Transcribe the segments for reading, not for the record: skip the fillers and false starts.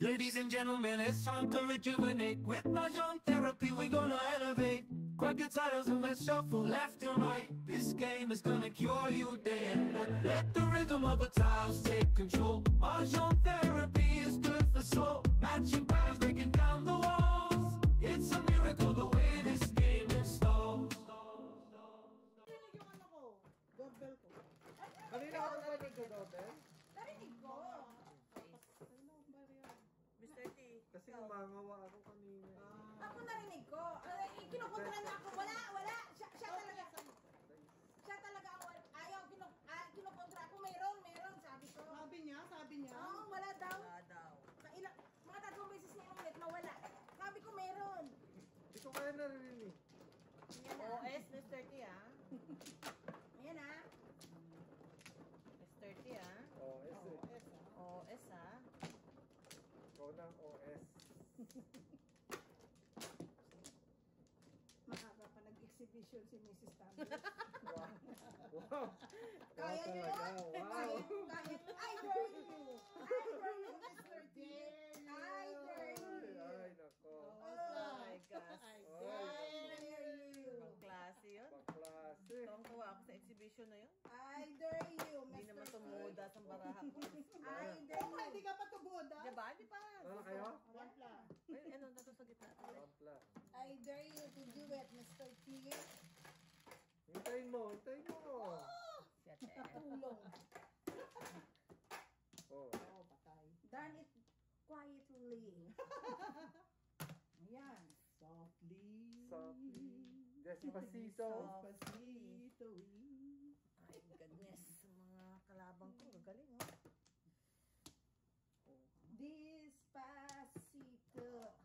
Ladies and gentlemen, it's time to rejuvenate. With Mahjong therapy, we're gonna elevate. Grab your titles and let's shuffle left and right. This game is gonna cure you day and night. Let the rhythm of the tiles take control. Mahjong therapy is good for soul. Matching patterns, breaking down the walls. It's a miracle the way this game installs. Narinig yung ano ko, doorbell ko. Kanina ako narinig ko doorbell. Narinig ko. Mr. T. Kasi umangawa ako kanina. Ako narinig ko. Kinukontra na ako. Wala. Siya talaga. Siya talaga ako. Ayaw, kinukontra ako. Mayroon, sabi ko. Sabi niya? Oo, wala daw. Wala daw. Mga 3 beses niya ulit na wala. Sabi ko mayroon. Hindi ko kaya narinig. OS, Mr. T, ah. Ayan ah. Mr. T, ah. OS eh. OS, ah. Ikaw ng OS. Maaga pa nag-exhibition si Mrs. Tammy. Wow! Kaya niyo yun? Wow! Kaya. I dare you, Mr. D. I dare you. Ay, nako. Oh my gosh. I dare you. Ibang klase yun. Paklase. Tuwang-tuwa ako sa exhibition na yun. I dare you, Mr. Hindi naman tumuda sa baraha ko. I dare you. Hindi ka pa tuboda? Diba? Di pa. Ano kayo? Wala. Ay, ano, nasa sa gitna. Pampla. I dare you to do it, Mr. T. Hintayin mo. Siyate. Tulong. Oh. Oo, patay. Done it quietly. Ayan. Softly. Despacito. Despacito. Ay, goodness. Mga kalabang ko, gagaling, oh. Despacito. Right.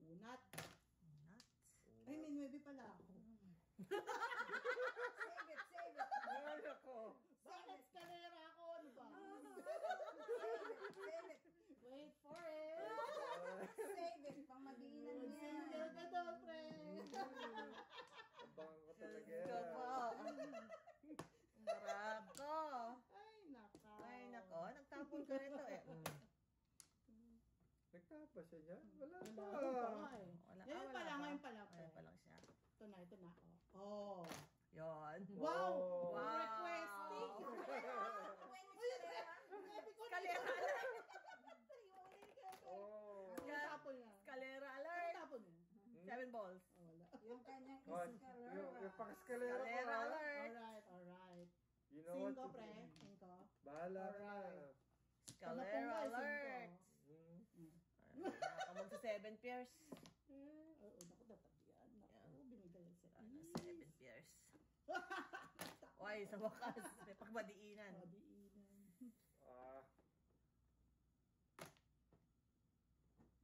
Unat. Nuts. Ay, may 9 pala ako. Save it. Ay, nako. Bakit kalera ako? Ano ba? Save it. Wait for it. Save it. Pang mag-iinan Single niya. ka daw, friend. Abang ko talaga. Ikaw po. Marap ko. Ay, naka. Ay, nako. Nagtapon ka nito, eh. Nagtapa siya niya? Wala pa. Wala pa eh. Wala, Ngayon wala pa lang, pa. ngayon pa lang. Ngayon pa lang siya. Ito na. Oh. Yun. Wow! Wow. Requesting! Kalera alert! Oh. Ano tapon niya? Kalera Ano alert! tapon niya? 7 balls. Oh, wala. Yung kanyang Oh, escalera. yung pang-eskalera ko Kalera ha. alert! Alright. You know what 5, to do. pre. 5. Bahala ka na. Alright. Kalera alert! Hmm. Nakakamag sa 7 pairs. Oo, naku, tatabihan. Naku, binigay sa Ano, 7 pairs. Uy, sa wakas. May pagbadiinan. Padiinan. Ah,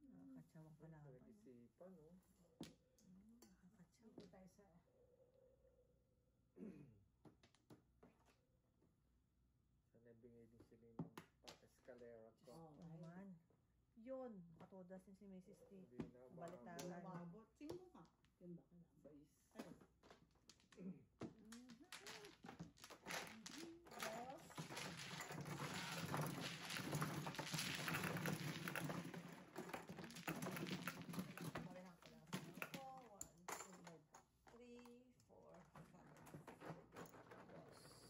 Nakakatsawang kalaban. nag-isipan, no? Nakakatsaw. Dito tayo sa... Sana bingay din sila ng pang-eskalera ko. Oh, Naman. Yun. Nakatodas din si Mrs. T. Hindi na Balitaran. Mababot. 5 ka. Yun ba kailangan? Sais. Marihang ko lang. 1, 2, 3, 4, 5. Boss bayad.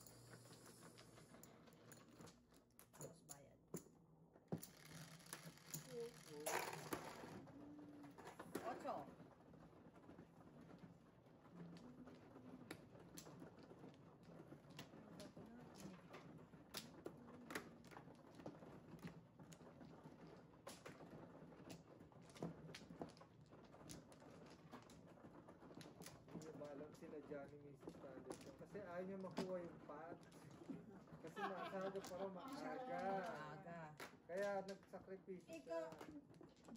8. Hindi ba alam sila Johnny Mrs. Anderson? Kasi ayaw niya makuha yung pot. Kasi masyado para maaga. Aga. Kaya nagsakripisyo siya. Ikaw,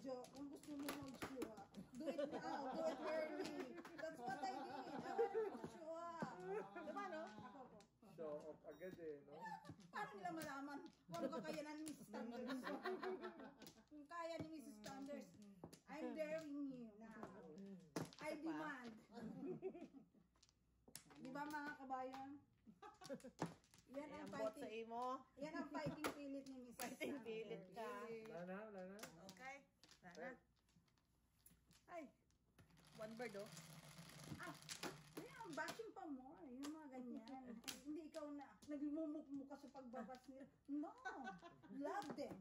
Jo, kung gusto mo mag-shua, do it now, do it early. That's what I did. I want to mag-shua. Diba, no? Ako po. Show off agad eh, no? Paano nila malaman kung ano kakayanan ni Mrs. Thunders? Kung kaya ni Mrs. Thunders, I'm daring you now. I demand. Di ba mga kabayan? Yan ang Ang bot sa fighting. imo. Yan ang fighting Bird, oh. Bashing pa more, yung mga ganyan. Hindi ikaw na nagmumukmuk ka sa pagbabas nila. No, love them.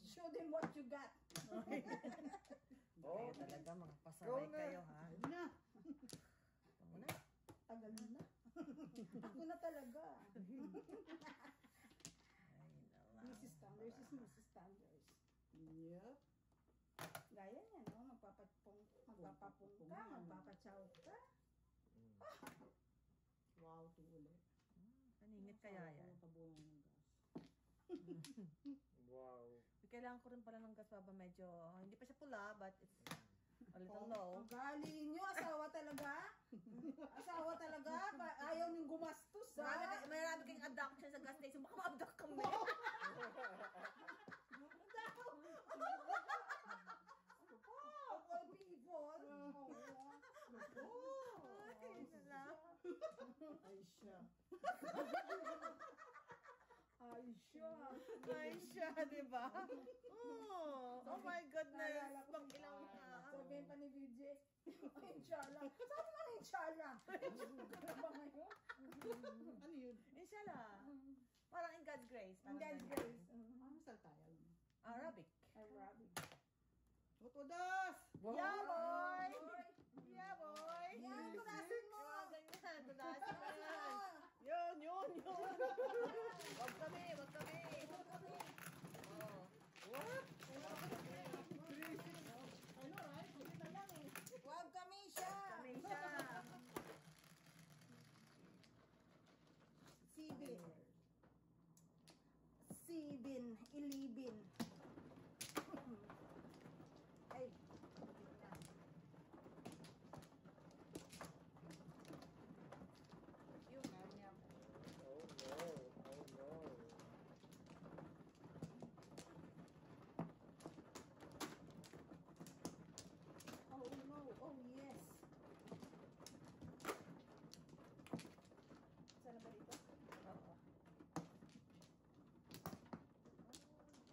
Show them what you got. Oh, Kayo talaga, mga pasaway Go na. kayo, ha? Ayun na. Ito muna. Tagal na. Ako na talaga. Ay, nalang. Mrs. Thunders is Mrs. Thunders. Yep. Gaya niya, no? Magpapapung ka, magpapachaw ka. Wow, tuloy. Naningit kaya yan. Tabunan ng gas. wow. Kailangan ko rin pala ng gas, Baba. Medyo, hindi pa siya pula, but it's a little low. Ang galing nyo, asawa talaga? Asawa talaga? Ayaw niyong gumastos, ha? Marami kayong abduction sa gas station. Baka ma-abduct kami. All people. Ay, nala. Ay siya. Ay, siya. Ay, siya, di ba? Oh my goodness. Naalala ko Pag si ilang Sabihin pa ni VJ, inshallah. Sabi nga inshallah. Ano ba ngayon? Ano yun? Inshallah. Parang in God's grace. Ang parang guys, ganyan. guys. Ano salta yan? Arabic. Arabic. Tutudas! Yeah, boy! Boy. Yeah, boy! Yan, tunasin mo. Ganyan, tunasin mo yan. Yun. Wag kami. Oh. What? Ano, right? Hindi na lang eh. Huwag kami siya. Kami siya. Sibin, ilibin. Ay. Yung kanya. Oh no. Oh no. Oh no, oh yes. Saan na ba ito? Oo.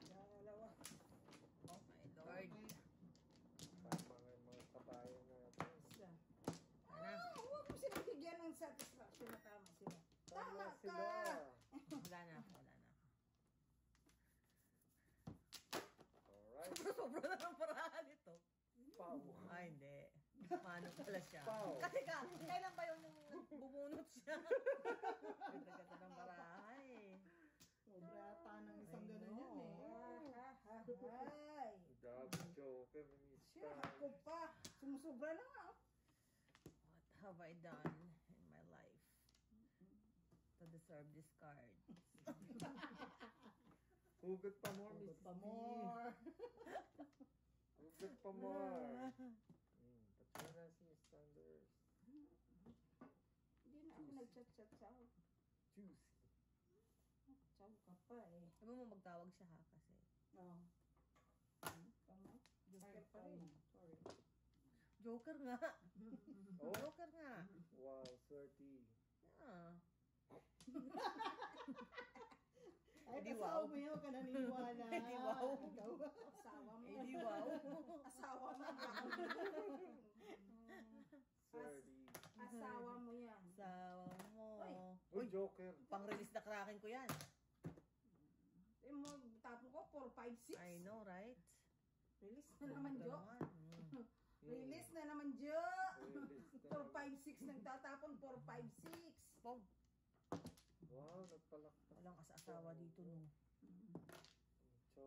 Dalawa. Oh my Lord. Tama nga yung mga kabayan natin. Isa. Sana. Huwag mo sila bigyan ng satisfaction na tama sila. Tama ka! sila. Wala na ako. Alright. Sobra na ng parahan ito. Pau. Ay, hindi. Paano pala siya? Pau. Kasi kailan ba yung bubunot siya? Ganda-ganda ng parahay. Sobra ata ng isang I ganun yan eh. Ay! Grabe joker ni Siya, ako pa. Sumusobra na nga. What have I done in my life to deserve this card? Hugot pa more, Hugot Miss pa D. more. Hugot pa more. Tapos na si Miss Thunders. Hindi na ako nag-chat-chat sa Juicy. Chow ka pa eh. Sabi mo magtawag siya ha kasi. Oo. Tama? Joker pa rin. Sorry. Joker nga. Oh, Joker nga. wow, swerte. Yeah. Ay, Edi kasawa wow. mo yun, ka naniniwala. Edi wow. Ikaw. Asawa mo. Eh di wow. Asawa mo. Swerte. Asawa mo yan. Sawa mo. Uy. Uy, joker. Pang-release na cracking ko yan. Eh mo, tapo ko, 4, 5, 6. I know, right? Release na naman, Jo. Mm. Release na naman, Jo. Release 4, na naman. 5, 6. Nagtatapon, 4, 5, 6. Pog, Wow, nagpalakpak. walang asawa dito no. So,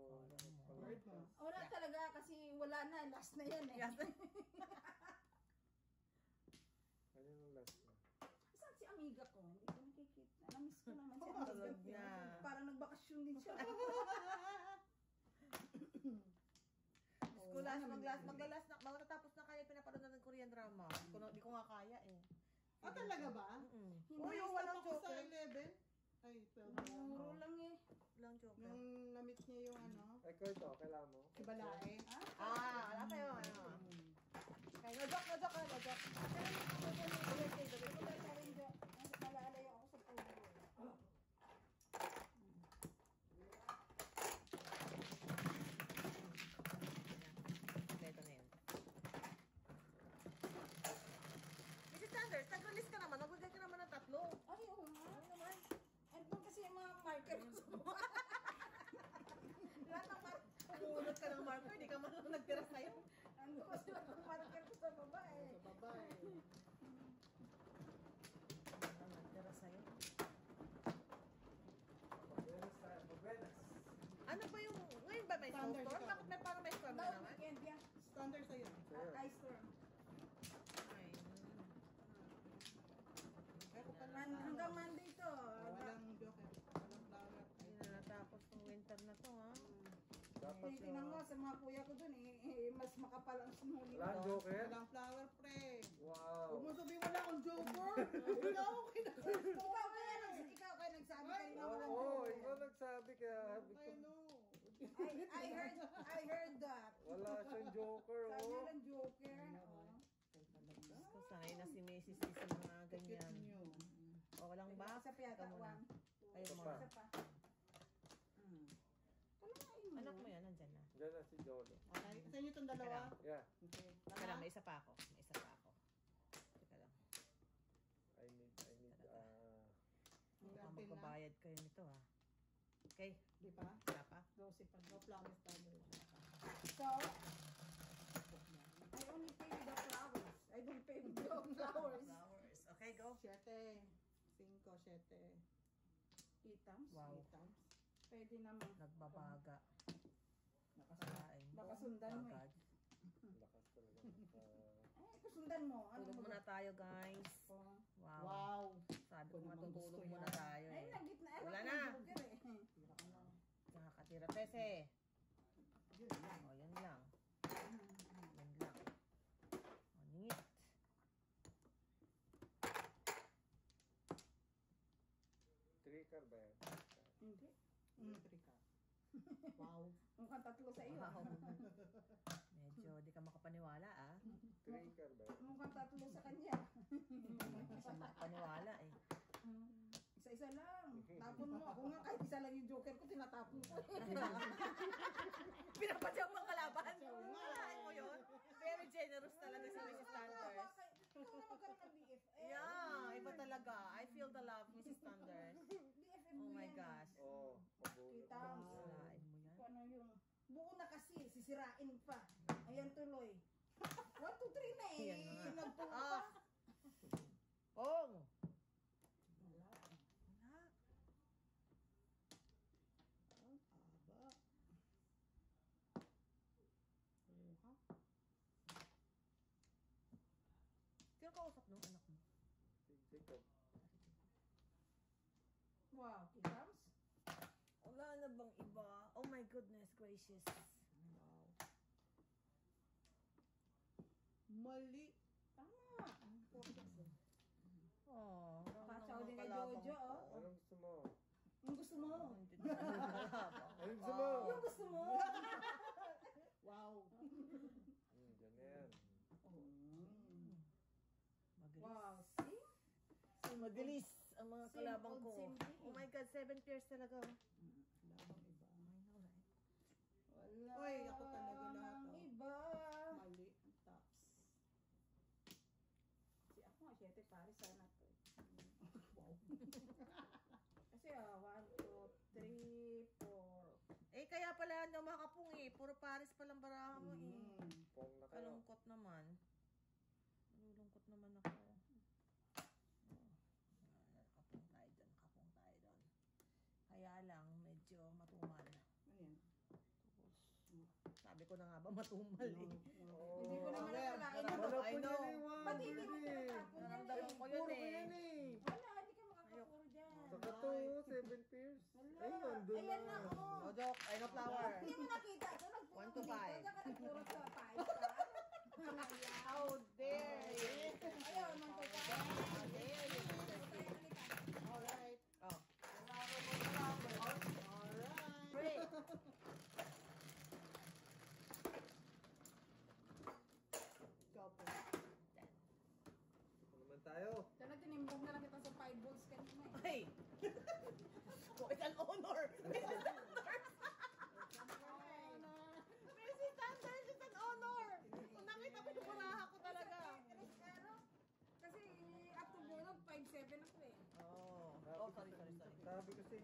Word mo. Wala talaga kasi wala na. Last na yan eh. Yes. ano yung last na? Saan si amiga ko? Hindi ko nakikita. Na-miss ko naman si Oh, amiga ko. niya. Parang nagbakasyon din siya. School maglalas na, matatapos na kaya pinapanood na ng Korean drama. Di ko nga kaya eh. Ah, talaga ba? Mm. Uy, yung walang walang ako sa joker. 11. Ay, 12 na Muro lang. lang eh. Walang joker. Nung na-meet niya yung ano, Ikaw ito, kailangan mo? si Balae. Wala kayo, ano. Kaya, no joke. Wala sa rin dyan. Nalalayo ako sa pulo. Ito na yun. marker ko sa baba. Lahat ng marker. Pumunot ka ng marker, di ka man lang nagtira sa'yo. Ando kasi lahat ng marker ko sa baba eh. Sa babae. Nagtira sa'yo. Pagbenas tayo, pagbenas. Ano ba yung, ngayon ba may Standard snowstorm? ito. Bakit may parang may storm na No, naman? weekend yan. Standard sa'yo. Ice storm. Ay, Kaya ko pa Hanggang Monday to. Walang joker. Walang flower. hindi na natapos ng winter na to, ha? Dapat Tinitingnan mo sa mga kuya ko dun mas makapal ang snow nila. Wala joker? Walang flower, pre. Wow. Huwag mo sabihin wala akong joker. Wala akong Ikaw kaya nagsabi kanina walang Oo, joker. ikaw nagsabi kaya sabi ko, I know. I heard that. wala siyang joker, Sabi oh. ng joker. Oh. Diyos ko, sanay na si Mrs. Lee sa mga ganyan. Nyo. O, walang ba? Isa pa yata, Ikaw muna. 1, 2, Kayo Isa muna. isa pa. Palain mo. Anak mo yan, nandyan na. Diyan na si Jolo. Okay. Sa inyo itong dalawa? Yeah, Okay. Teka lang, may isa pa ako. May isa pa ako. Teka lang. I need, Baka Atin na. magbabayad kayo nito, ha? Okay, Di pa? wala pa? 12 pa. No flower standard. So, I only pay with the flowers. I don't pay with the flowers. Flowers. Okay, go. 7. 5, 7. Itams. Wow. Times. Pwede naman. Nagbabaga. Nakasunod. Nakasundan mo eh. Agad. lakas talaga. Ay, kusundan mo. Ano Tulog mo muna tayo, guys. Oh. Wow. Wow. Sabi ko Ako naman matutulog gusto muna yan. tayo, Ay, eh. nagit na. Wala Ay, na. joker eh. Tira ka na. Nakakatira, pese. Yun lang. O, yan lang. Yan lang. O, ningit. Three car ba yan? Hindi. 3 ka. Wow. Mukhang tatlo sa iyo. Wow. Medyo di ka makapaniwala, ah. Three car ba yan? Mukhang tatlo sa kanya. Hindi siya makapaniwala, eh. Isa-isa lang. Tapon mo. Ako nga kahit isa lang yung joker ko, tinatapon ko. Pinapadya mo ang kalaban. Malain mo yun. Very generous talaga si Mrs. Sanders. Ikaw na magkaroon ng BFF. Yeah, iba talaga. I feel the love, Mrs. Sanders. BFF Oh mo my yan. gosh. Oo, mabulo. Kita mo. Malain mo yan. Kung ano yung... Buo na kasi, sisirain pa. Ayan tuloy. 1, 2, 3 na eh. Ayan na nga. Nagpunta pa. Ah. Pong! Wala. Wala. Ang aba. Kuha. Sino kausap nung anak mo? Si Jacob. Wow, kitams? Wala na bang iba? Oh my goodness gracious. Wow. Mali. Tama. Oh, Kasaw din kay Jojo, oh. Anong gusto mo? Yung gusto mo. Anong gusto mo? Yung gusto mo. Wow. Diyan na yan. Magalis. Wow, see? So, magalis ang mga Same kalabang old, ko. same day. Oh my God, 7 pairs talaga. Wala bang iba? I know, right? Wala. Oy, ako talaga lahat, nang oh. iba. Mali. Ang tops. Si ako nga, 7 pares sana to. Wow. Kasi 1, 2, 3, 4. Eh, kaya pala na makapung eh. Puro pares palang baraha mo eh. Pong na kayo. Kalungkot naman. Malulungkot naman ako. Kapong tayo doon, kapong tayo doon. Kaya lang, medyo matumal. Ano yan? Sabi ko na nga ba, matumal eh. Oo. Hindi ko naman Well, nakalain. Wala po I know. yan eh, Ba't hindi mo Wala eh. tinatapon yan Naramdaman eh? ko yun Puro ko eh. yan eh. Wala, hindi ka makakapuro dyan. Saka to, 7 pairs. Wala. Ay, nandun Ayan na, na. oh. No joke, ay no flower. Hindi mo nakita. Ito, nagpuro 1 to 5. dito. Diyan ka nagpuro sa 5 ka. How dare you? Ayaw, nang kaya. How dare you? Alright. Oh, Alright. pray. Go po. Ano naman tayo? Sana tinimbog na lang kita sa 5 balls kanina eh. Hey! Oh, it's an honor! Mrs. Sanders, it's an honor!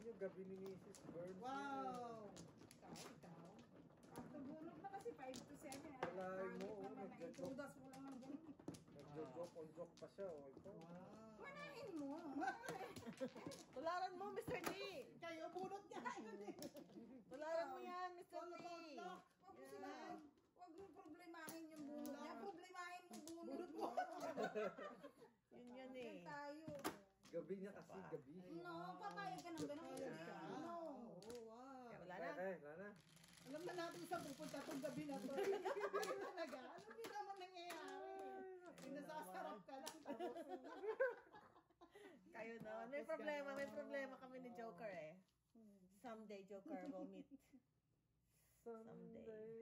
yung gabi ni Mrs. Burns. Wow! Ikaw. After bunot na kasi 5 to 7. Alay mo, oh, naman na nagjo-joke. itudas mo lang ng ganun. Nagjo-joke on joke pa siya. Oh, ito. Wow. Manahin mo. Tularan mo, Mr. D. Kayo, bunot niya. Tularan mo yan, Mr. All D. about luck. Huwag mo sila, huwag mo problemahin yung bunot niya. Problemahin mo bunot Bunot mo. mo. Yun yan Yan eh. tayo. Gabi niya kasi, gabi. No, papayag ka ng ganun. Papayag ka? No. Oh, wow. Kaya wala na. Okay, wala na. Alam na natin sa pupunta itong gabi na to. Hindi talaga. Ano ba naman nangyayari? Pinasasarap ka lang. Tapos, Kayo naman. May problema kami ni Joker eh. Someday, Joker will meet. Someday.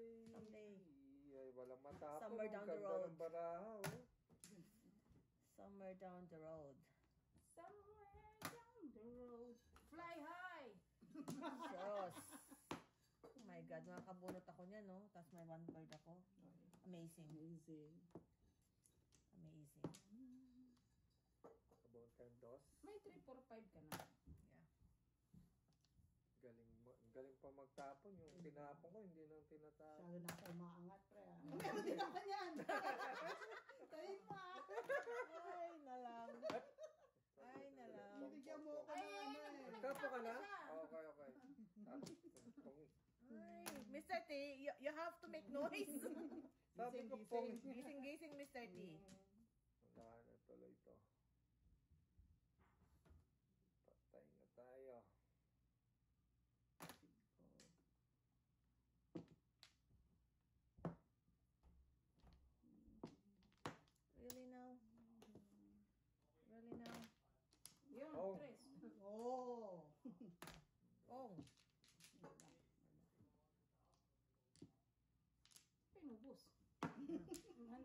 Ay, walang matapos. Somewhere down the Ganda road. ng baraha, oh. Somewhere down the road. Somewhere down the road. Fly high. Diyos. Oh my God, makakabunot ako niyan, no? Tapos may one bird ako. Amazing. amazing. Amazing. About kind dos. May 3, 4, 5 ka na. Galing pa magtapon. Yung tinapon ko, hindi nang tinatapon. Masyado na ako umaangat, pre. Meron din ako niyan. Tayo pa. Ay, nalang. Ay, nalang. Bibigyan mo ako Ay, ng ano eh. Nagtapo ka na? siya. Okay. Ay, Mr. T, you have to make noise. Sabi ko Gising, pong. gising. Gising, Mr. T. Wala na tuloy to. Patay na tayo. Really now? Really now? Yun, Oh. 3. Oh. Oh. Pinubos.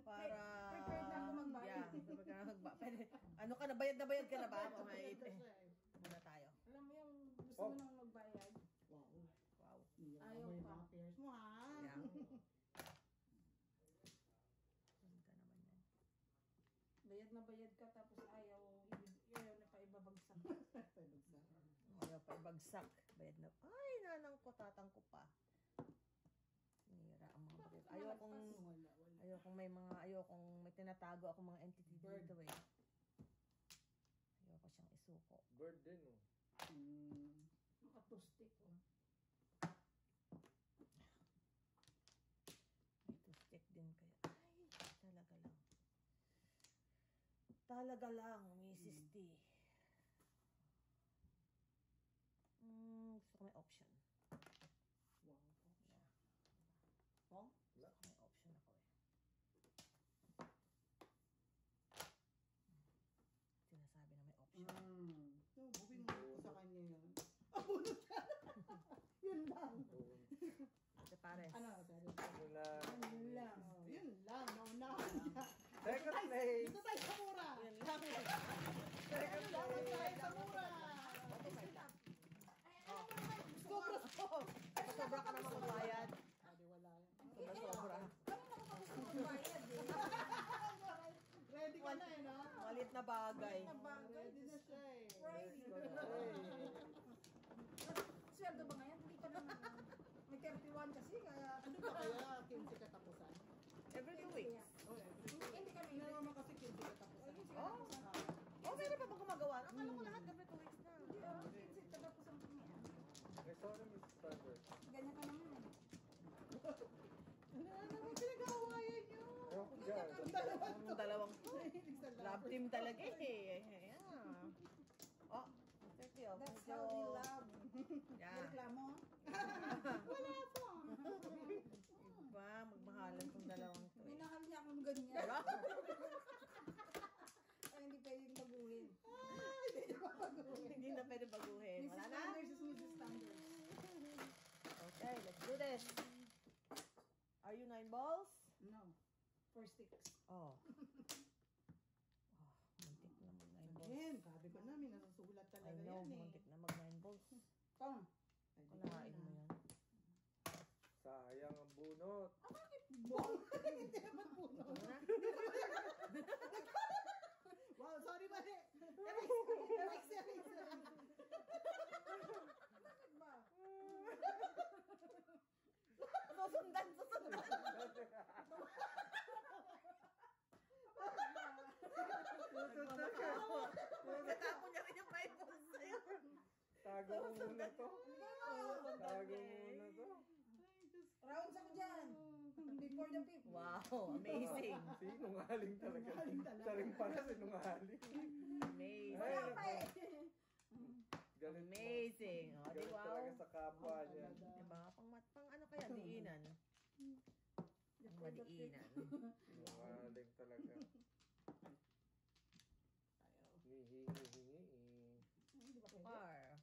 Para... Prepared na ako magbayad. Yeah, prepared ka na magbayad. Pwede. Ano ka na, bayad ka na ba? Okay, muna tayo. Alam mo yung gusto Oh. mo nang magbayad. Wow. Wow. Ayaw Ayaw pa. pa. Pairs mo ha. Yeah. Ano ka naman yan? Bayad na bayad ka tapos ayaw na pa ibabagsak. Ayaw pa ibagsak. Bayad na. Ay, nanang ko, tatang ko pa. Nira ang mga bayad. Ayokong may tinatago ako mga entity Bird. dito eh. Ayoko siyang isuko. Bird din, oh. Nakatustik ko. May two-stick din kayo. Ay, talaga lang. Talaga lang, Mrs. T. Gusto ko may option. Wow. Yeah. Oh? Gusto ko may option ako eh. Sinasabi na may option. So, bubing mo sa kanya yun. Abunot ka. Yun lang. Ate Pares. Ano? Sorry. Mula. Yun lang. Yun lang. Naunahan ka. Second place. Dito tayo sa mura. Yun lang. Second place tayo sa mura. Sobra ka naman magbayad. Adi wala yan. Sobra. Magbayad eh. Ready ka na eh, no? Malit na bagay. Ready na siya eh. Sweldo ba ngayon? Hindi pa naman. May 31 kasi kaya Ano ba kaya 15 katapusan? Every 2 weeks. Oh, hindi kami. Hindi naman kasi 15 katapusan. Oh. Oh, meron pa bang gumagawa? Akala ko lahat every 2 weeks na. Hindi, tatapos ang kami. May sorry, Mrs. Thunder. Ganyan ka naman eh. Ano naman pinag-aawayan nyo? Ewan ko dyan. Yung dalawang Mahilig sa love team talaga eh. Yeah. Oh, 30 oh. That's Medyo... how we love. Yeah. Reklamo? Wala po. Iba, magmahalan tong dalawang to eh. Minahal niya akong ganyan. Diba? Ay, hindi pwedeng baguhin. Hindi na pwede baguhin. Mrs. Wala na? Standards is Mrs. Standards. Okay, let's do this. Are you 9 balls? No. 4 sticks. Oh. Oh, muntik na mag 9 balls. Again, sabi ko na, may nasusulat I talaga know, yan eh. muntik na mag 9 balls. Pong. Kalahain mo yan. Sayang ang bunot. Bong! Hindi naman puno. Ano na? Wow, sorry mali. Erase. Susundan. Katapon niya rin yung 5 balls sa'yo. Tago mo muna to. Tago mo muna to. Rounds ako dyan. Before the fifth. Wow, amazing. Sinungaling talaga. Siya rin pala sinungaling. Amazing. Ay, Wala pa eh. Galit mo. Amazing. O, di Galit wow. talaga sa kapwa niya. Diba? Pang ano kaya, diinan. Pang madiinan. Sinungaling talaga. Hihingi-hingi eh. Par.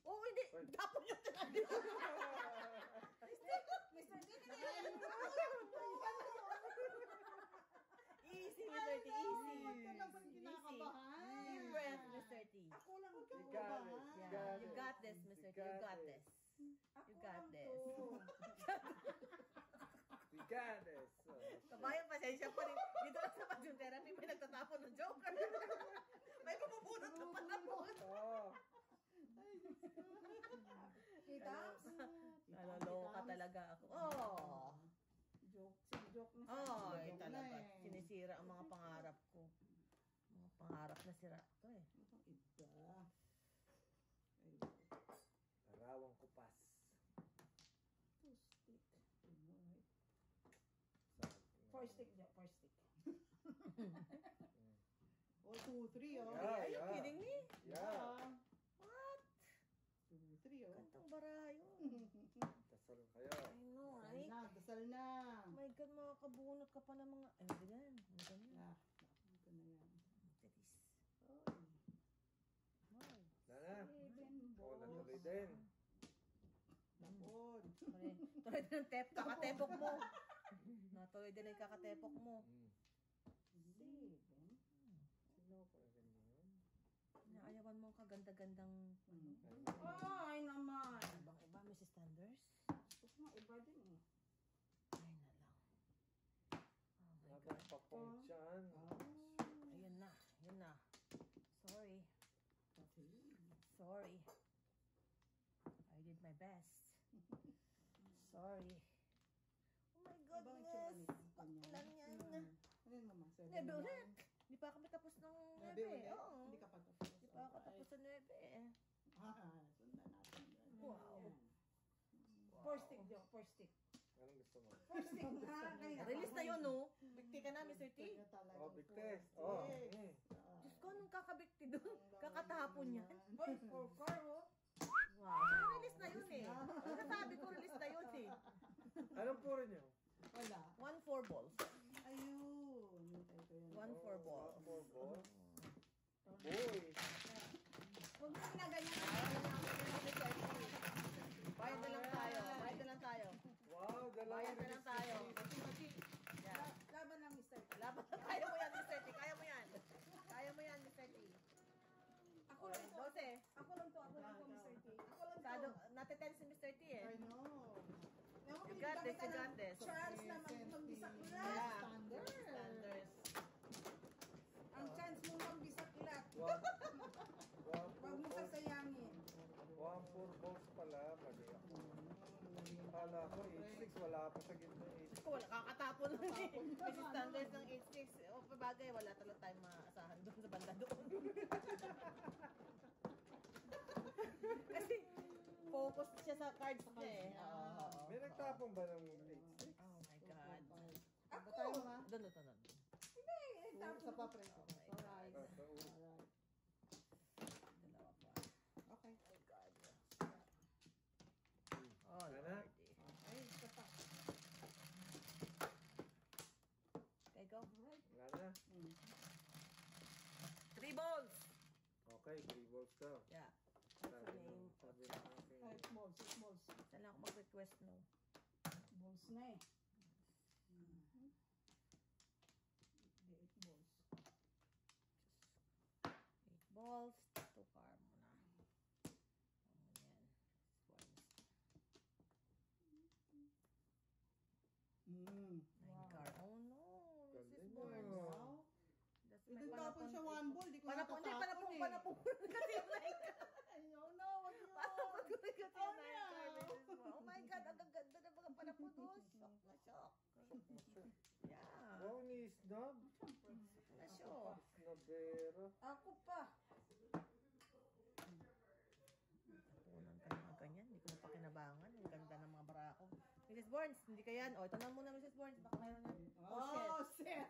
Oh, hindi. Tapon yung tinali. Mr. Dini. Easy, Mr. T. Easy. Huwag ka naman Easy. kinakabahan. Deep breath, Mr. T. Ako lang to. You got it. You got You it. got this, Mr. T. You got this. Ako You got lang this. to. We got this. Kabayan, pasensya pa rin. Dito lang sa Pagyung Therapy, may nagtatapon ng joker. May pumubunot ka pa na po. Oh. Kita? Naloloka talaga ako. Oh! Joke na Oh, Joke ay na talaga. eh. Sinisira ang mga pangarap ko. Mga pangarap na sira ko eh. Iba. Larawang kupas. Four stick dyan. Four stick. 1, 2, 3, oh. Yeah. Are you kidding me? Yeah. What? 2, 3, oh. Gantong barayo. Dasal kayo. I know, Dasal right? na, dasal na. Oh my God, makakabunot ka pa ng mga... Ay, ganyan. Ganyan. Ah, ito na yan. Titis. Oy. Wow. Nana. Seven Oo, balls. natuloy din. Tapon. Tuloy din ang kakatepok mo. Natuloy din ang kakatepok mo. Seven. Sino ko na ganyan? Inaayawan mo ang kaganda-gandang... Ay naman. Ibang iba, Mrs. Sanders. Gusto mo iba din eh. Ay na lang. Oh my Habang God. papong dyan. Ayun na. Yun na. Sorry. Sorry. I did my best. Sorry. Oh my goodness. Pakulan yan. Ano mo ma? Nebe ulit. Hindi pa kami tapos ng Nebe nebe. ulit? Oo. Hindi ka pa tapos. Hindi pa ako tapos sa nebe eh. Sundan natin. yan. Wow. Yan. Four stick dyan. Four stick. Anong gusto mo? Four stick na. Release na yun, no? Bikti ka na, Mr. T. Kaya talaga Oh, big test. four Oh. sticks. Diyos ko, anong kakabikti doon? Kakatahapon yan. Boy, four car oh. Wow. Release na yun eh. Sabi ko, release na yun eh. Anong puro niyo? Wala. 1-4 balls. Ayun. Hintay ko yan. 1-4 balls. 4 balls. Boy. Huwag mo ginaganyan. Bayad na lang tayo. Bayad na lang tayo. Wow, dalawa. Bayad na lang tayo. Yan. Laban ng Mr. T. Laban. Kaya mo yan, Mr. T. Kaya mo yan. Kaya mo yan, Mr. T. Ako lang to. 12. Ako lang to. Ako lang to, Mr. T. Ako lang to. Sado, natiten si Mr. T eh. I know. You got this, you got this. Chance na magbisak Yeah. lahat. Standards. Ang chance mo magbisak lahat. Huwag mo 1 sasayangin. 4 balls pala. Mali ako. Kala ko 8-6. Wala pa sa gitna 8. Ko, wala kakatapon lang eh. Kasi standards ng 8-6. O, pabagay, wala talaga tayong maasahan doon sa banda doon. Kasi, focus siya sa cards niya eh. Oo. May nagtapong ba ng 8-6? Oh my God. Ba tayo ma? Doon, doon. Hindi. Sa pa preso. Oh my God. Alright. Alright. Dalawa pa. Okay. Oh my God. Oh, Nana? Lordy. Ay, isa pa. Okay, go. Wala na. 3 balls! Okay, 3 balls ka. Yeah. Sabi ng aking... 5 balls, 6 balls. Saan lang ako mag-request no? Balls na eh. Hindi, 8 balls. 8 balls. 2 car muna. Ayan. Mm. 9 car. Oh no. This is Galing boards. mo. Wow. That's Hindi tapon siya 1 ball, di ko Panapon. Hindi, natatapon eh. panapon. Kasi yung 9 car. Ayaw na, wag yun. Panapon ko rin kasi yung 9 car. Oh, no. Oh my God, ang ganda ng mga panapon doon. snub? Nasyo. Snubera. Ako pa. Unang ka mga ganyan. Hindi ko na pakinabangan. Ang ganda ng mga barako. Mrs. Burns, hindi ka yan. O, ito na muna, Mrs. Burns. Baka mayroon yan. Oh, shit.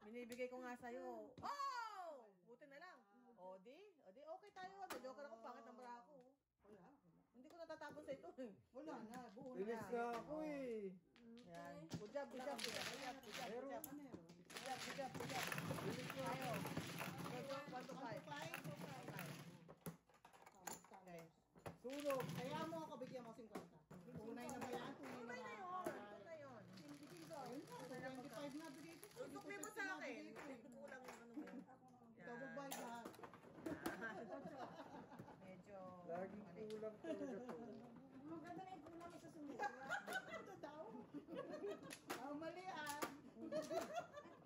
Binibigay ko nga sa'yo. Oh! Buti na lang. O, di, okay tayo. Joker ako, pangit ng barako. Wala. Hindi ko natatapon sa ito. Wala na. Buo na. Linis na ako eh. Yan. Good job, good job, good job, good job, good job, good job. Ano yun? Good job, good job, good job. Tayo. Good job, 1 to 5. Okay. Sunog. Kaya mo ako bigyan mo 50. Tunay na ba yan? Tunay na Tunay na ba? yun. Tunay yun. Ayun na, 25 na bigay ko. Susukli mo sa akin. Kulang yung ano mo yun. Ikaw magbayad lahat. Medyo... Laging mali. kulang talaga to. Maganda na yung kulang sa sumunod. Ito daw. Mali ah.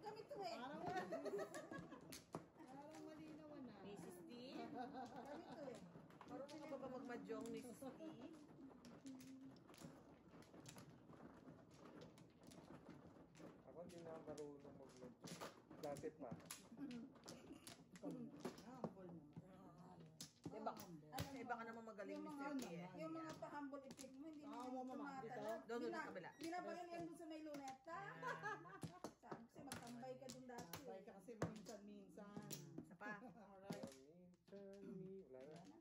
Kami to eh. Parang wala. Parang malinaw na. Mrs. T? Kami to eh. Marunong ka ba ba magmadyong, Mrs. T? Ako hindi na marunong mag-vlog. Dati pa. Humble naman. Diba? Sa iba ka naman magaling, Yung Mr. mga, T. eh. yung mga pa-humble effect mo, hindi Oo, mo mama, tumatala. dito. Doon, doon sa kabila. Binabayan yan doon sa may luneta. Sabi kasi magtambay ka doon dati. Sabay ka kasi minsan-minsan. Isa pa. Alright. Wala na.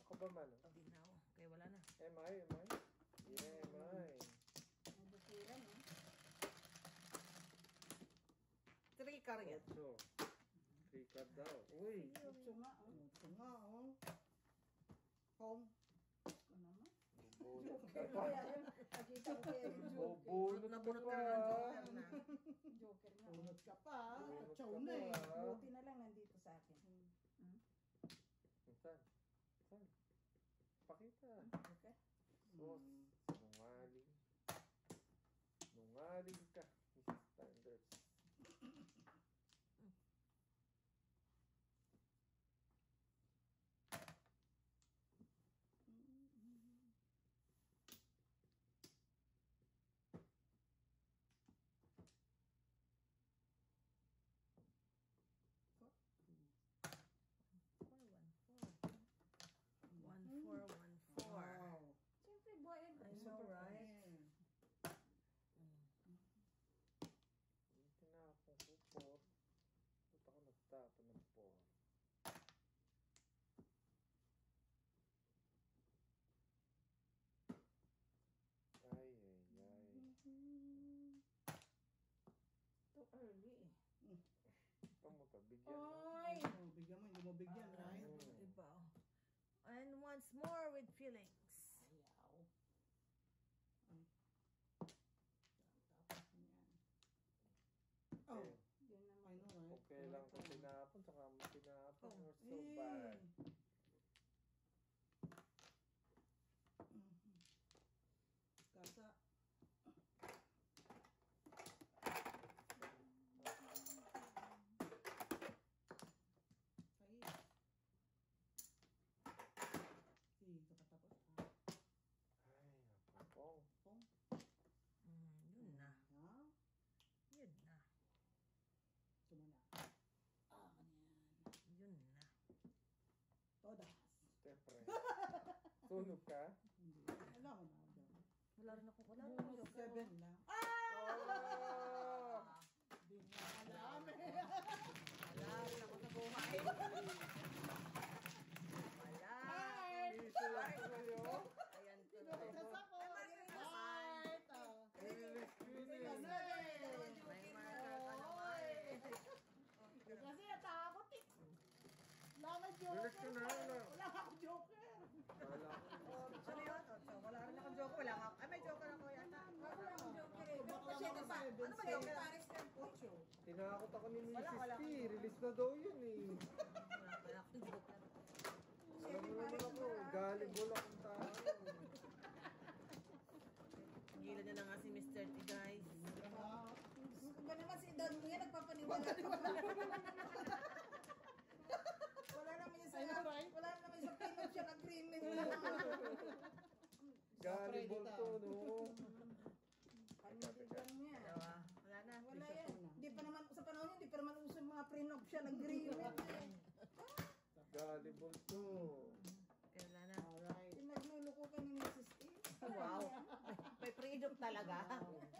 Ako ba man? Hindi na ako. Okay, wala na. Am I? Yeah, am I? Ang bukiran eh. 3 ka rin. 8. 3 card daw. Uy! Ito nga oh. Ito nga oh. Home. Ito naman. Bubunot ka pa. Kaya yun, nakita ko kaya yung joker. Bubunot Na ka bunot pa. ka ng joker na. Joker nga. Unod ka pa. Bunot Katsaw ka na eh. pa. Buti na lang nandito sa akin. Saan? Saan? Pakita. Okay? Sos. Nungaling. Nungaling ka, Mrs. Standards. Wow. Siyempre, boy, I know, right? Hindi tinapon ko po. Ba't ako nagtapon ng po? Ay, ay, ay. Too early eh. Ito mo to, bigyan mo. Oy! Oh, bigyan mo, hindi mo bigyan, right? Diba? And once more with feelings. Ayaw. Oh, Yan naman. I know, right? Okay lang kung tinapon, saka mo tinapon Oh. or so bad. Kasa. Ay. Hindi ka patapos. Ay, napapong. Yun na. Ha? Yun na. Sumala. Kanyan. Yun na. Todas. Siyempre. Sunog ka? Hindi. Wala ko na dyan. Wala rin ako. Wala rin ako. 7 lang. Oh! Hindi nga alam eh. Wala rin ako sa buhay. Wala. Iso lang ko kayo. Ayan ko na. Pinutas ako. Heart. Release, release. May marker ka naman. Kasi natakot eh. Wala ka Release ko joker. na. Wala ka joker. Kala ko. Ano yun? So, wala rin akong joker. Wala ako. Ay, may joker ako yata. Wala akong joker eh. Pero Baka kasi lang ito pa. ako Ano ba 7. yung pares ka? 8. Tinakot ako ni Wala, Mrs. wala. P. Release na daw yun eh. Wala akong joker. Alam mo naman ako, galibol akong tao. Gilan niya na nga si Mr. T, guys. Gusto ba naman si Don Kuya nagpapaniwala. Wala naman yung sa I know, right? wala naman yung sa prenuptial agreement. Galibol to, no? Panindigan niya. Diba? Wala talaga.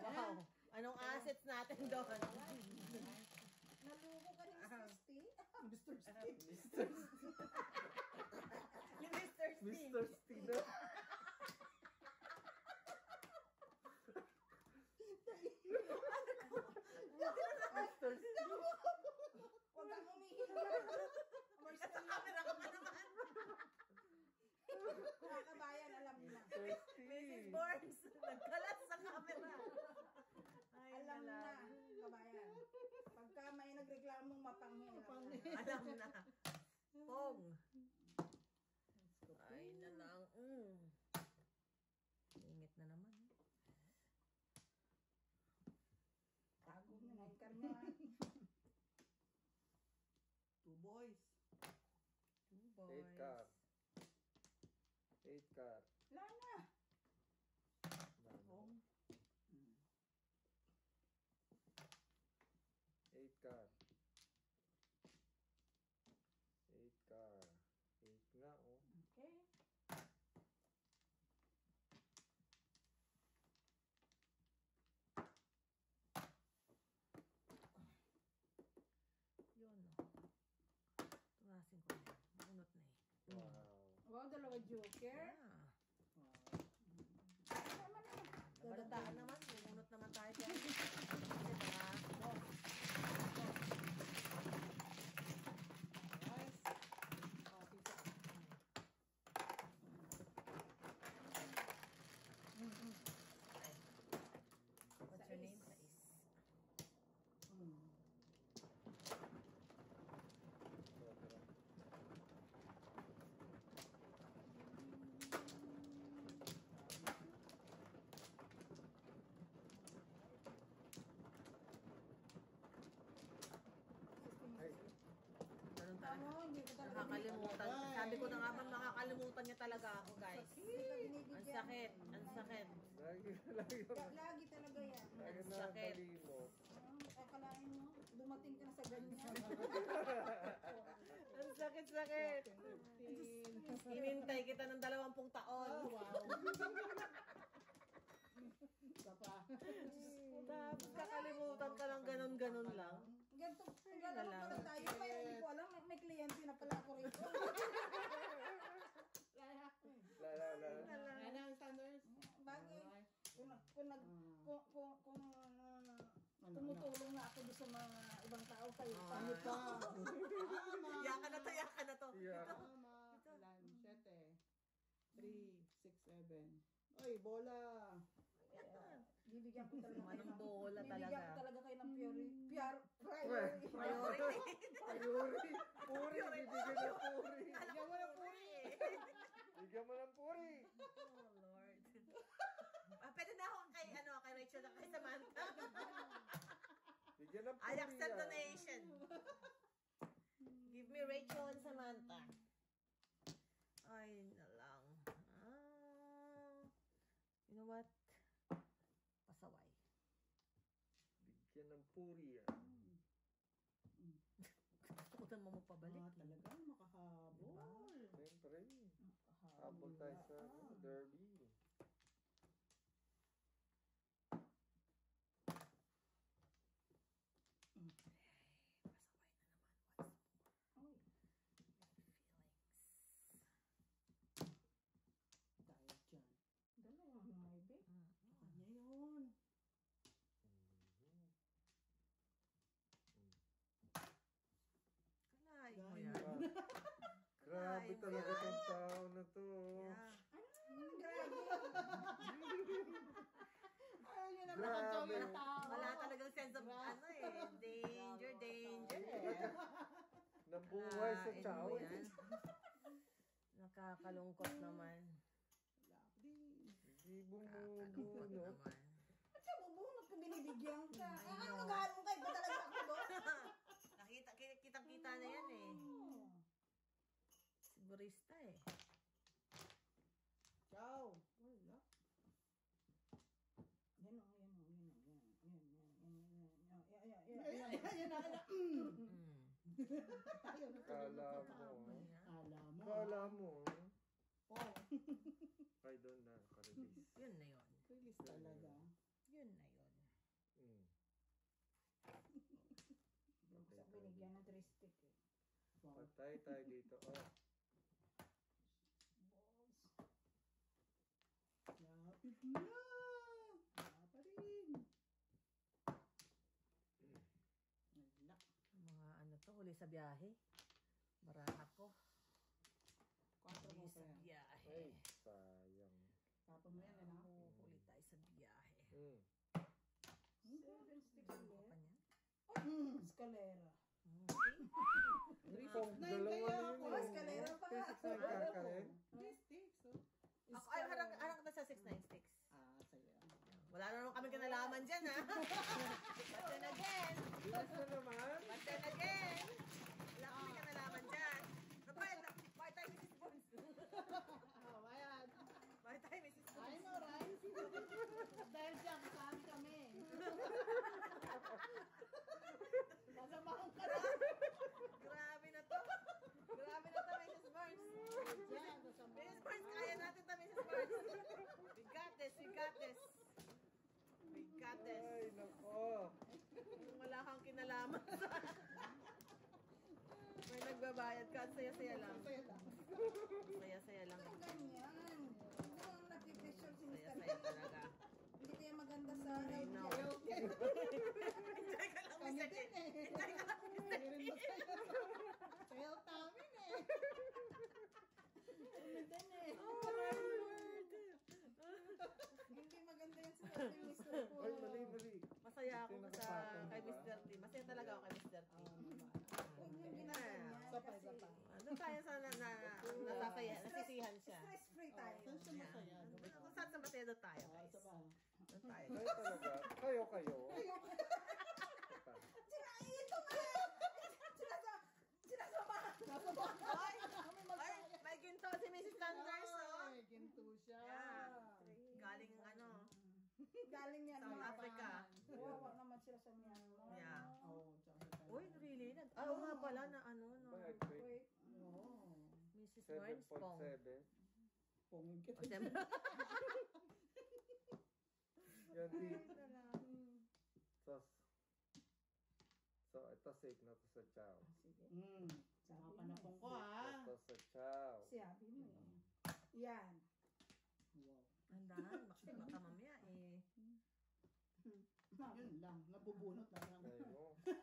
Wow. Anong assets natin doon? Naluko ka ni Mr. Steve? Mr. Steve. Ni Mr. Steve. Mr. Stina. Mr. Stina. Huwag kang umihinga. Nasa camera ka pa naman. Mga kabayan, alam na. Mr. Mrs. Steve. Borms, nagkalat sa camera. Ay, Alam na, nalang. kabayan. Pagka may nagreklamong mapanghi, Alam na. Pong. Ay, nalang. Ingit na naman. tago mo na yung karma. Two boys. Two boys. 8 card. 8 card. Wala na. Oh. 8 card. 8 card. 8 nga oh. Okay. Yun. Tunasin ko na. Bunot na eh. Wow. Wow, dalawa joker. Ah. Tama na. Nabalitaan naman. Bunot naman tayo dyan. Kasi baka Guys. Tisa. what's your name? Sais. Sobra. Ay, Ganun Tama, talaga. hindi ko talaga Nakakalimutan. Sabi ko na nga ba, makakalimutan niya talaga ako, guys. Hindi ka binibigyan. Ang sakit. Ang sakit. lagi Lagi talaga yan. na Sakit. kalimot. Akalain mo, dumating ka na sa ganyan. Ang sakit-sakit. 15. Inintay kita ng 20 taon. Oh, wow. Isa pa. Tapos kakalimutan ka lang ganun-ganun lang. Ganito, gano'n pala tayo. Kaya hindi ko alam, may kliyente na pala ako rito. La. Ano, Sanders? Bagay. Kung Ano, tumutulong na ako doon sa mga ibang tao kayo. Ano pa? Yakan na to, yakan na to. Yeah. Tama. Ilan? 7. 3, 6, 7. Oy, bola. Bibigyan ko talaga kayo Anong bola bibigyan talaga? ko talaga kayo ng priority. Priority. Puri. Puri. Bibigyan ng puri. Alam mo na puri eh. Bigyan mo ng puri. Oh, Lord. Pwede na ako kay Rachel at kay Samantha. Bigyan ng puri. I accept yan. donation. Give me Rachel and Samantha. Ay, na lang. You know what? Pasaway. Bigyan ng puri yan. Tukutan mo pabalik. Talaga, makahabol. Siyempre. Habol tayo sa derby. Dahil dyan. Dalawang may big. Kanya yun. Kalahin mo Dahil yan. Grabe Kalahin mo talaga yan. itong tao na to. Yeah. Grabe. Ay, yun ang Grabe. nakadyaw yung tao. Wala talagang sense of danger, danger. Nabuhay sa Kalahin tao. mo yan. Nakakalungkot naman. Di. Hindi Nakakalungkot bumubunot. naman. Ba't ka bubunot kung binibigyan ka? I Ano know. maghanong kayo? Ba talaga ako doon? Kitang-kita na yan eh. Oh. Sigurista eh. Ciao. Wala. Yan o, yan o, yan o, yan o, yan o, yan o, Yan, yan, yan. Mm. Ayaw na Kala tulog mo. ka. Ayan. Kala mo. Kala mo. Oh, Ay doon na, karibis. Yun na yun. release talaga. Mystic eh. Wow. Patay tayo dito. Oh. Lapit na! Wala pa rin. Wala. Mga ano to, huli sa biyahe. Marahat ko. 4 mo Huli pa sa yan. biyahe. Ay, sayang. Tapon mo yan, ano? Huli tayo sa biyahe. Hmm. 7 sticks Ano ulit. pa niyan? Escalera. Pong, dalawa na yun Oh, escalera pa. 369 ka rin? 3 sticks, oh. Ako, ay, harap na sa 696. Ah, sa'yo. Wala na naman kami kinalaman dyan, ha? But then again, Bilis na naman. but then again, wala kami kinalaman dyan. Bakit tayo Mrs. Bones? Oh, ayan. Bakit tayo Mrs. I Bones? know, right? Dahil dyan, kasama kami. Masamahan ka na. Grabe na to. Grabe na to, Mrs. Bones. Dyan, masamahan. Mrs. Bones, kaya natin to, Mrs. Bones. We got this, we got this. We got this. Ay, nako. Kung wala kang kinalaman sa... May nagbabayad ka at saya-saya lang. Sa'yo lang. Saya-saya lang. Ang ganyan. Ang nagpipicture si Mr. Saya-saya talaga. Hindi kaya maganda sa I know. Okay. Enjoy ka lang, Kanya Mr. din K. eh. Enjoy ka lang, Mr. Meron ba sa'yo? Sa'yo tamin eh. Then eh. Oh my Lord. Hindi maganda yan sa ating Mr. Po. Ay, mali, mali. Masaya ako Ito yung sa nakapatong, kay diba? Mr. T. Masaya talaga ako kay Mr. T. Huwag niyong ginaganyan. Isa pa, isa pa. Doon tayo sa nasasaya, nasisihan siya. Stress-free tayo. Saan siya masaya? Kung saan sa masaya doon tayo, Ah, guys. isa pa. Doon tayo. Ay, talaga. Kayo. Sila, ito nga! Sinasamahan. Ay, ay, may ginto si Mrs. Sanders, oh. Ay, ginto siya. Yan. Galing ano, Galing yan. South mga Africa. Wawa naman sila sa Myanmar. Yeah. Oo, tsaka sa tayo. Uy, really? Oo nga pala na ano, no. Ba, earthquake? Wait. Oo. Mrs. Burns Pong. 7.7. Pungin kita. O, siyempre. Yan, di. Hmm. So, ito safe na to sa chow. Sige. Saka panapong ko ha. Ito sa chow. Sabi mo eh. Yan. Wow. Andahan, baka mamaya eh. Yun lang, nabubunot na lang. Kayo. Doon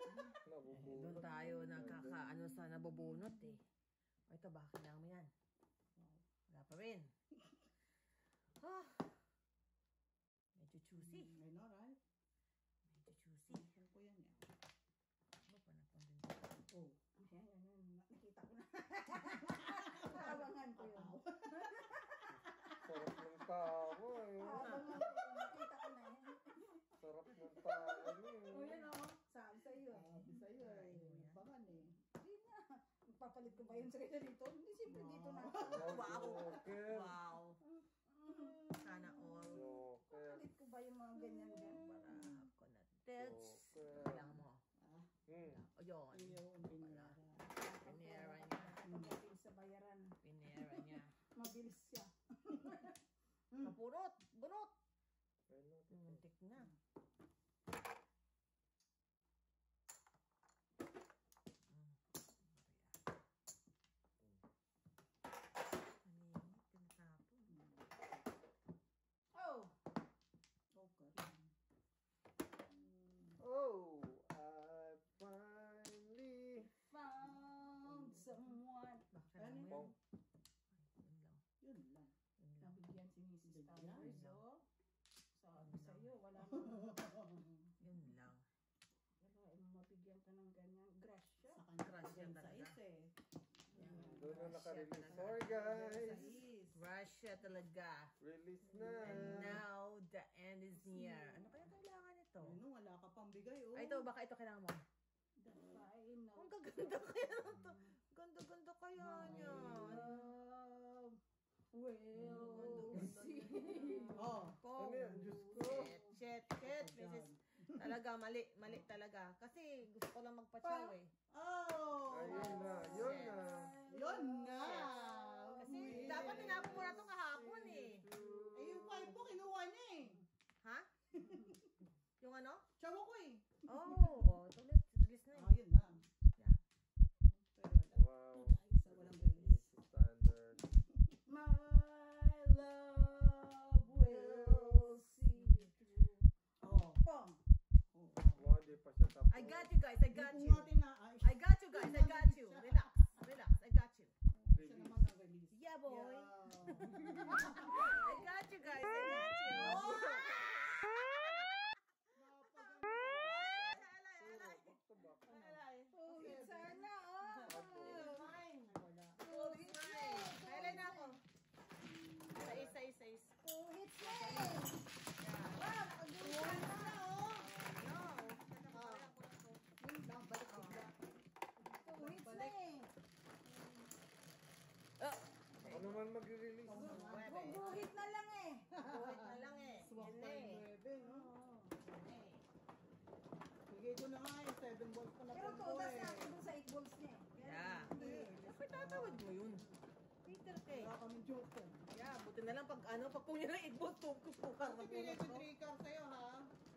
Nabubulot. tayo nagkakaano sa nabubunot eh. O ito, baka kailangan mo yan. Wala pa rin. Ah, medyo juicy. I know, right? Medyo juicy. Panapong ko yan eh. Ano pa na pang din? Oh. Ayan. Nakita ko na. Abangan ko yun. Sarap ng tawa eh. Abangan ko yun. Nakita ko na yan. Sarap ng tawa niyo. O yan o. Sabi sa'yo eh. Sabi sa'yo eh. Bakan eh. Hindi na. Magpapalit ko ba yun sa kanya dito? Hindi, siyempre dito na. Wow. Joker. Wow. Sana all. Joker. Papalit ko ba yung mga ganyan dyan? Para coconut tits. Joker. Kailangan mo. O yun. Ayun, binara. Pinera niya. Pagdating sa bayaran, Pinera niya. mabilis siya. Kapurot. Bunot. Ano? Muntik na. Oh! Okay. Oh, I finally. Found someone. Bakit lang mo Pong. yan? Yun lang. Yun lang. Yun lang. Nabigyan si Mrs. Bigyan. Towers, Yun lang. oh. Sabi Yun lang. sa'yo, wala mo. Yun lang. Wala, mabigyan ka ng ganyan. Grasya. Sa kanya Crush pa yan din sa talaga. is eh. Doon na nakarelease. talaga. Sorry guys. Sa is. Russia talaga. Release na. And now, the end is near. Ano kaya kailangan ito? Ano, wala ka pang bigay oh. Ay, ito, baka ito kailangan mo. The final. Ang gaganda kaya ito. Ganda-ganda kaya niya. Love will Ganda-ganda see. niya. Oh. Pong. Ano yan? Diyos ko. Shit, Mrs. Talaga, mali talaga. Kasi gusto ko lang magpa-chow eh. Oh. Ayun na. Yun na. Yun na. Kasi dapat tinapon mo na ito kahapon eh. Eh, yung 5 mo, kinuha niya eh. Ha? Yung ano? Tsawa ko eh. Oh, ito ulit. Release na Ah, eh. yun na. balls ko na Pero po todas eh. na ako dun sa 8 balls niya eh. Kaya Yeah. hindi. Siyempre tatawid mo yun. Peter K. Wala kaming joker. Yeah, buti na lang pag pag punya na 8 balls, tukar na Kasi po. bigay ko 3 car sa'yo ha.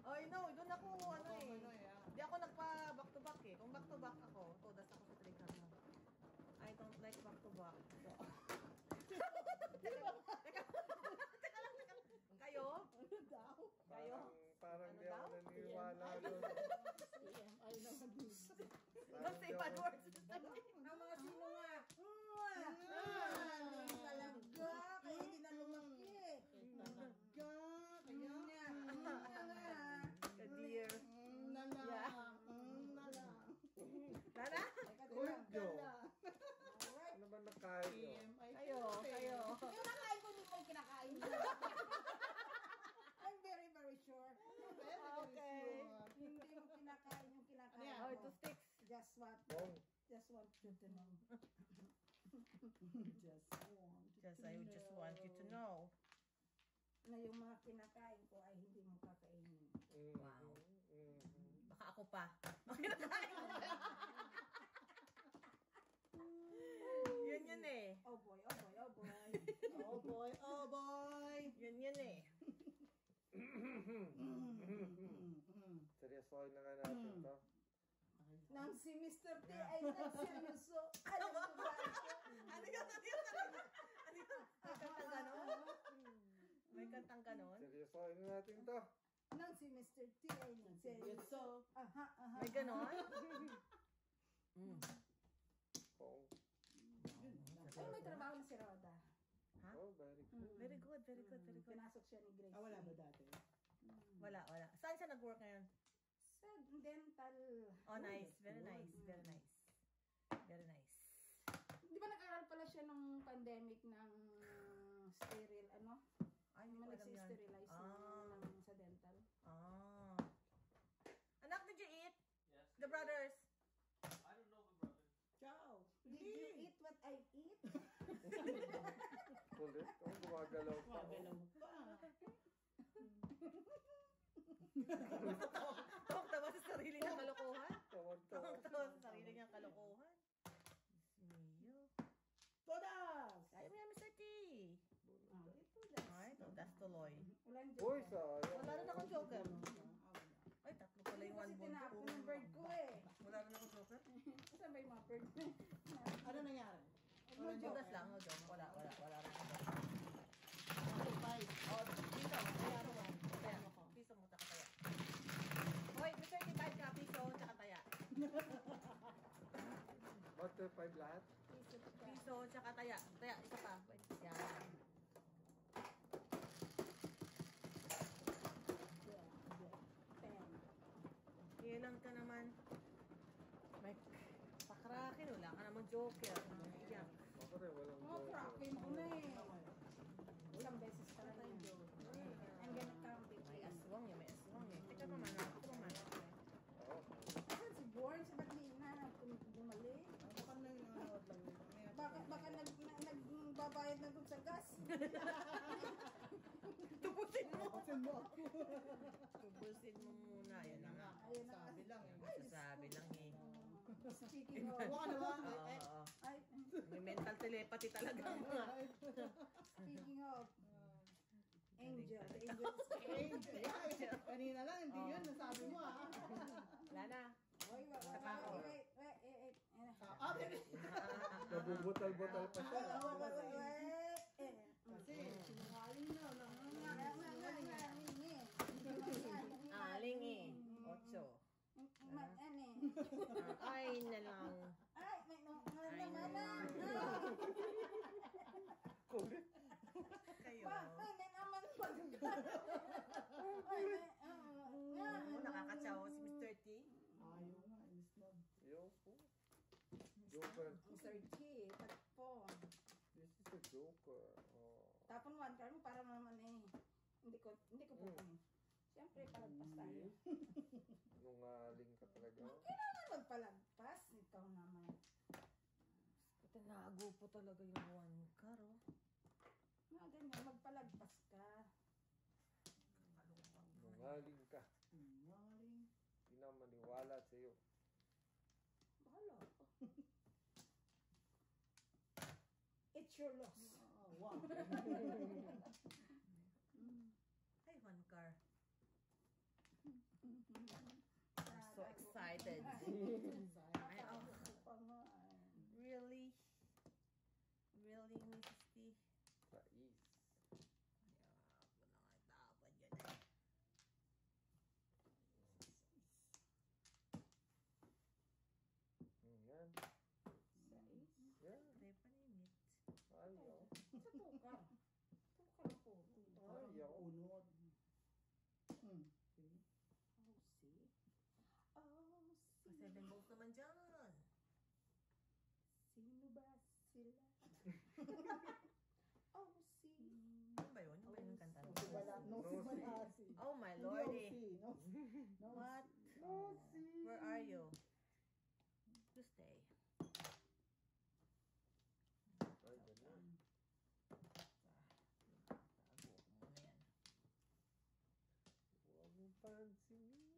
I know, doon ako ano eh. Ano yan? Di ako nagpa back to back eh. Kung back to back ako, todas ako sa 3 card mo. I don't like back to back. Teka lang. Kayo? Ano daw? Kayo? Parang Ano di ako daw? naniniwala doon. Ay naman yun. Don't say bad words. Ang mga sino nga. Hindi talaga. Kaya hindi na lumaki. Talaga. Kaya. Ka-dear. Na lang. Yeah. Na lang. Nana? Uy, Jo. Alright. Ano ba nakain nyo? TMI. Kayo. Yung nakain ko, hindi ko yung kinakain. I'm very, very sure. Okay. Hindi mo kinakain yung kinakain Oh, ko. 2 sticks. Just what Bong. Just want you to know. Just, I just want you to know. Na yung mga kinakain ko ay hindi mo kakainin. Wow. Mhm. Baka ako pa. Yun eh. Oh boy, oh boy, oh boy. Oh boy, oh boy. Yun eh. Seryosohin na nga natin to. Nang si Mr. T ay nagseryoso. Alam mo ba ito? Ano yun? May kantang ganon? May kantang ganon? Seryosohin na natin to. Nang si Mr. T ay nagseryoso. Aha, aha. May ganon? Mm. Bong. Ay, may trabaho na si Roda. Ha? Oh, very good. Very good, very good, very good. Pinasok siya ni Grace. Ah, wala ba dati? Wala. Saan siya nag-work ngayon? Sa dental. Oh, nice. Very nice. Very nice. Very nice. Di ba nag-aral pala siya nung pandemic ng sterile, ano? Ay, Yung hindi ko mga alam yan. nagsisterilize sa dental. Ah. Anak, did you eat? Yes. The brothers? Ciao. Did you eat what I eat? Kulit. Oh, gumagalaw pa. Magalaw pa. Tawag-tawa sa sarili niyang kalokohan. Tawan-tawa. Tawag-tawa sa sarili niyang kalokohan. Mio. Todas! Kaya mo yan, Mr. T. Ito, Ay, that's tuloy. Walang Uy, joke. sayang. Wala rin akong joker. Ay, tatlo pala yung one Kasi ball tinapon ko. ng bird ko eh. Wala rin akong joker. Saan ba yung mga bird? Ano nangyari? No joke. Jodas lang, no joke. Wala rin akong joker. Five. Oh, dito. Kaya mo ba? Taya. Piso mo, tsaka taya. Hoy, may 35 ka, piso, tsaka taya. Ba't 5 lahat? Piso, tsaka taya. Taya, isa pa. Wait, yan. Ilan ka naman? May pakrakin, wala ka naman joker. Iyak. Ako rin, walang Mga joker. kraken mo na eh. Ilang beses ka na yun. I'm gonna count it. May aswang yun, may aswang eh. Teka pa man, ako pa man. Oo. Saan si Born? Sa ba't di na bumalik? Baka nanonood lang yun. Baka nagbabayad na dun sa gas. Tubusin mo! Kapasin mo ako. Tubusin mo muna, yan na nga. Ayun na. Sabi lang eh. Sasabi lang eh. Speaking of. Huwag ka na ba? Oo. Ay, May mental telepathy talaga mga. speaking of. Angel. The angel is Angel. Kanina lang, hindi yun. Nasabi mo ah. Wala na. Wait. Ah, baby. Nabubutal-butal pa siya. Kasi, sinungaling na. Aling eh. 8. Ay na lang. Ay, may naman na. Kulit. Kayo. Ay, may naman pa. Nakakatsawa si Mr. T. ayaw nga. Inis na. Yo. Joker. Mr. T, takpo. This is a joker. Oh. Tapon one card mo para naman eh. Hindi ko pupunin. Siyempre, palagpas tayo. Nungaling ka talaga. Kailangan magpalagpas. Ikaw naman. Tinago po talaga yung 1 car, oh. Mga ganyan, magpalagpas ka. Nungaling ka. Sinungaling. Hindi na maniwala sa'yo. your loss. Wow. Ay, one car. I'm so excited. I, oh, really? Really, Mrs. T? Sais. Dapat yun eh. Yan. Yan. Pre paninit. Ayaw. Sa tuka. Tuka na po. Ayaw. Unod. See? Oh, see? Oh, see? 7 balls naman dyan. Sino ba sila? Oh, see? Ano ba yun? Ano ba yung kanta? No, si Balasi. Oh my Hindi lordy. OC, no. What? No, see. Where are you? You stay. Ay, ganun. Tago ko muna yan. Huwag mong pansinin.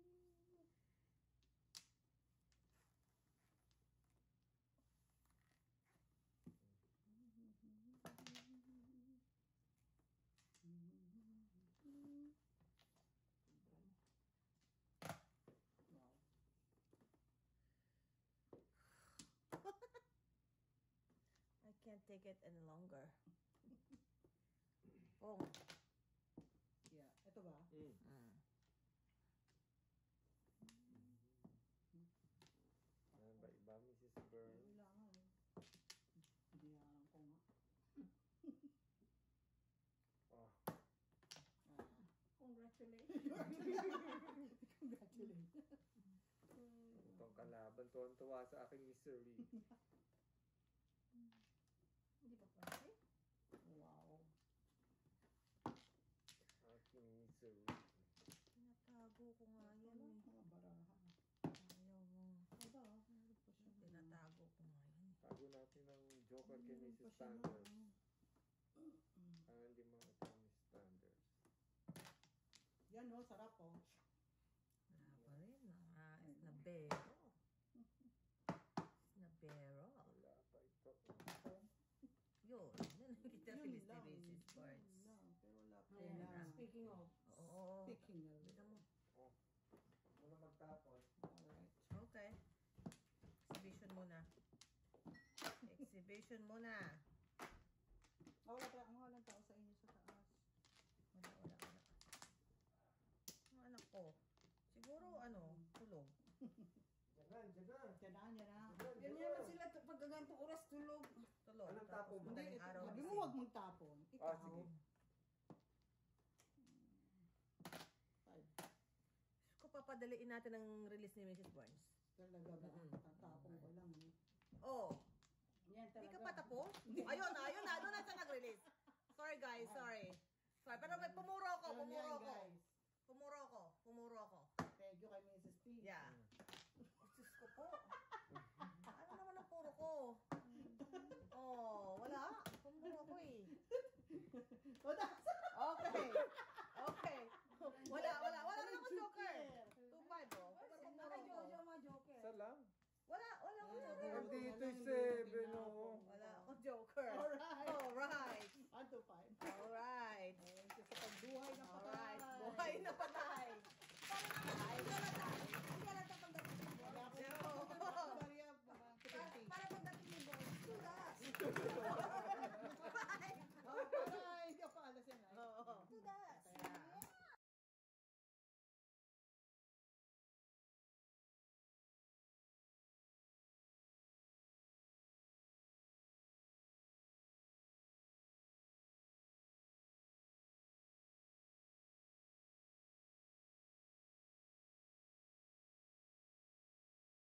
I can't take it any longer. Oh. Yeah, ito ba? Mm. Ano ba iba, Mrs. Burns? Kailangan. Hindi alam ko nga. Oh, Congratulations. Congratulations. itong kalaban. Tuwan-tuwa sa aking misery. Hindi ba pwede? Wow. Aking misery. Tinatago ko nga yan eh. Mga baraha. Ayaw mo. Aba, meron pa siya. Tinatago ko nga yan. Tago natin ng Joker kay Meron Mrs. pa siya Sanders. na- Para hindi makita ni Miss Sanders. Yan no, sarap oh. Wala pa rin. Snabero. Snabero. Wala pa ito. Yun. Yan nakikita Yun si lang. Mrs. Barnes. Yun lang, pero wala pa Ayan na. na. Speaking of. Oo. Speaking of. Bisa mo. Muna magtapon. Alright. Okay. Exhibition muna. Exhibition muna. Wala walang tao sa inyo sa taas. Wala. Ang anak ko. Siguro tulog. Diyan na. Yan na. Yan naman sila pag gantong oras tulog. Tulog. Anong Tapos tapo mo? madaling Hindi, araw sabi mo gising. huwag magtapon. Ikaw. sige. Five. Ko papadaliin natin ang release ni Mrs. Barnes. Talaga ba? Tatapon ko lang. Eh. Oh, Yan hindi talaga. ka pa tapos? Ayun na. Doon na siya nag-release. Sorry guys, sorry. Pero may pumuro ko. Yun yan, guys. Pumuro ko. Thank you kay Mrs. T. Yeah. Diyos ko po. Ano naman ang puro ko? Oh, wala. Pumuro ko eh. Okay. Wala na akong joker. 2-5 oh. Pero pumuro ko. Joker. Isa lang. Wala. Nandito siya.